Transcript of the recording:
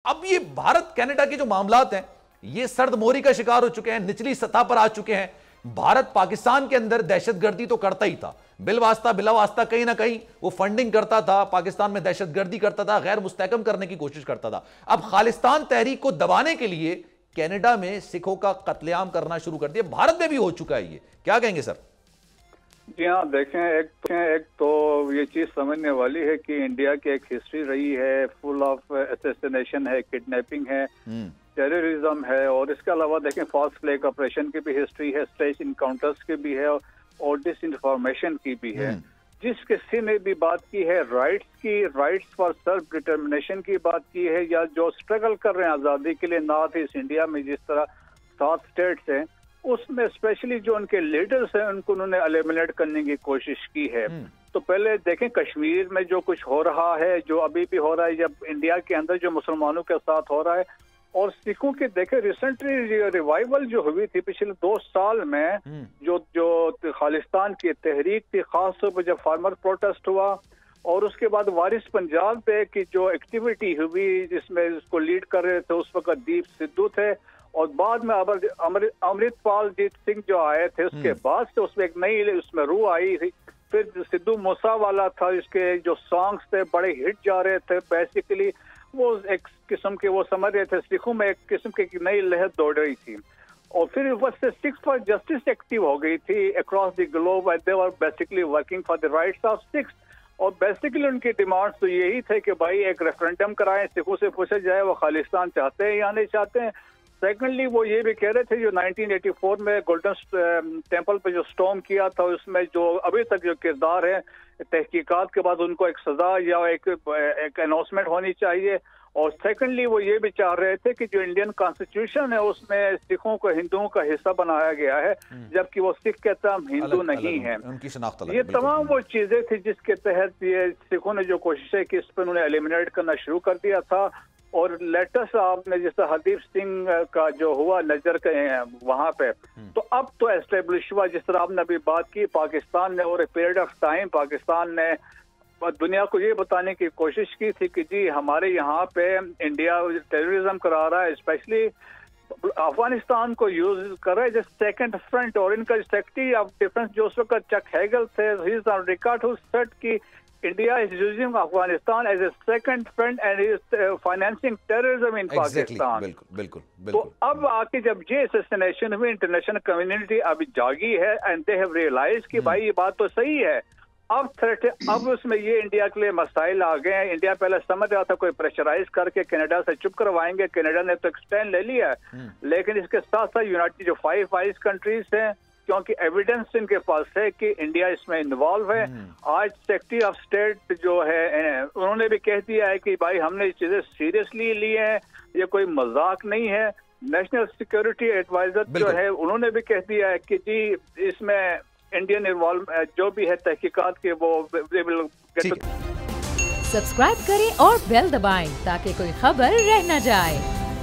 अब ये भारत कनाडा के जो मामलात हैं ये सर्द मोहरी का शिकार हो चुके हैं, निचली सतह पर आ चुके हैं। भारत पाकिस्तान के अंदर दहशतगर्दी तो करता ही था, बिलवास्ता बिलावास्ता कहीं ना कहीं वो फंडिंग करता था, पाकिस्तान में दहशतगर्दी करता था, गैर मुस्तहकम करने की कोशिश करता था। अब खालिस्तान तहरीक को दबाने के लिए कनाडा में सिखों का कत्लेआम करना शुरू कर दिया। भारत में भी हो चुका है, ये क्या कहेंगे सर? जी हाँ, देखें एक तो ये चीज समझने वाली है कि इंडिया की एक हिस्ट्री रही है, फुल ऑफ असैसिनेशन है, किडनैपिंग है, टेररिज्म है, और इसके अलावा देखें फॉल्स फ्लैग ऑपरेशन की भी हिस्ट्री है, स्टेज इनकाउंटर्स की भी है और डिस इन्फॉर्मेशन की भी है। जिस किसी ने भी बात की है राइट्स फॉर सेल्फ डिटर्मिनेशन की बात की है, या जो स्ट्रगल कर रहे हैं आज़ादी के लिए नॉर्थ ईस्ट इंडिया में जिस तरह 7 स्टेट्स हैं, उसमें स्पेशली जो उनके लीडर्स हैं उनको उन्होंने एलिमिनेट करने की कोशिश की है। तो पहले देखें कश्मीर में जो कुछ हो रहा है, जो अभी भी हो रहा है, जब इंडिया के अंदर जो मुसलमानों के साथ हो रहा है, और सिखों की देखें रिसेंटली रिवाइवल जो हुई थी पिछले 2 साल में, जो खालिस्तान की तहरीक थी, खासतौर पर जब फार्मर प्रोटेस्ट हुआ और उसके बाद वारिस पंजाब पे की जो एक्टिविटी हुई जिसमें उसको लीड कर रहे थे उस वक्त दीप सिद्धू थे, और बाद में अमृतपाल जीत सिंह जो आए थे उसके बाद से उसमें एक नई उसमें रूह आई थी। फिर सिद्धू मूसा वाला था, इसके जो सॉन्ग्स थे बड़े हिट जा रहे थे, बेसिकली वो एक किस्म के वो समझ रहे थे सिखों में एक किस्म की नई लहर दौड़ रही थी। और फिर उससे सिक्स फॉर जस्टिस एक्टिव हो गई थी across the globe, they were basically working for the rights of Sikhs. और बेसिकली उनकी डिमांड्स तो यही थे कि भाई एक रेफरेंडम कराएं, सिखों से पूछा जाए वो खालिस्तान चाहते हैं या नहीं चाहते हैं। सेकेंडली वो ये भी कह रहे थे जो 1984 में गोल्डन टेम्पल पे जो स्टॉर्म किया था उसमें जो अभी तक जो किरदार है तहकीकात के बाद उनको एक सजा या एक अनाउंसमेंट होनी चाहिए। और सेकेंडली वो ये भी चाह रहे थे कि जो इंडियन कॉन्स्टिट्यूशन है उसमें सिखों को हिंदुओं का हिस्सा बनाया गया है, जबकि वो सिख कहता हम हिंदू नहीं है। ये तमाम वो चीजें थी जिसके तहत ये सिखों ने जो कोशिशें की इस पर उन्होंने एलिमिनेट करना शुरू कर दिया था। और लेटेस्ट आपने जैसे हरदीप सिंह का जो हुआ नजर के वहां पे, तो अब तो एस्टेब्लिश हुआ, जिस तरह आपने अभी बात की, पाकिस्तान ने और पीरियड ऑफ टाइम पाकिस्तान ने दुनिया को ये बताने की कोशिश की थी कि जी हमारे यहाँ पे इंडिया टेररिज्म करा रहा है, स्पेशली अफगानिस्तान को यूज कर रहा है जैसे सेकंड फ्रंट। और इनका सेक्रेटरी ऑफ डिफेंस जो उस वक्त चक हैगल थे, he is on record who said कि India is using Afghanistan as a second friend and is financing terrorism in Pakistan. बिल्कुल। तो अब आके जब ये असैसिनेशन हुई, इंटरनेशनल कम्युनिटी अभी जागी है एंड दे हैव रियलाइज कि भाई ये बात तो सही है। अब थ्रेट, अब उसमें ये इंडिया के लिए मसाइल आ गए हैं। इंडिया पहले समझ रहा था कोई प्रेशराइज करके कनाडा से चुप करवाएंगे, कनाडा ने तो स्टैंड ले लिया है, लेकिन इसके साथ साथ यूनाइटेड जो 5 आइस कंट्रीज हैं, क्योंकि एविडेंस इनके पास है कि इंडिया इसमें इन्वॉल्व है। आज सेक्रेटरी ऑफ स्टेट जो है उन्होंने भी कह दिया है कि भाई हमने इस चीजें सीरियसली ली है, ये कोई मजाक नहीं है। नेशनल सिक्योरिटी एडवाइजर जो है उन्होंने भी कह दिया है कि जी इसमें इंडियन इन्वॉल्व जो भी है तहकीकात के वो सब्सक्राइब करें और बेल दबाएं ताकि कोई खबर रह न जाए।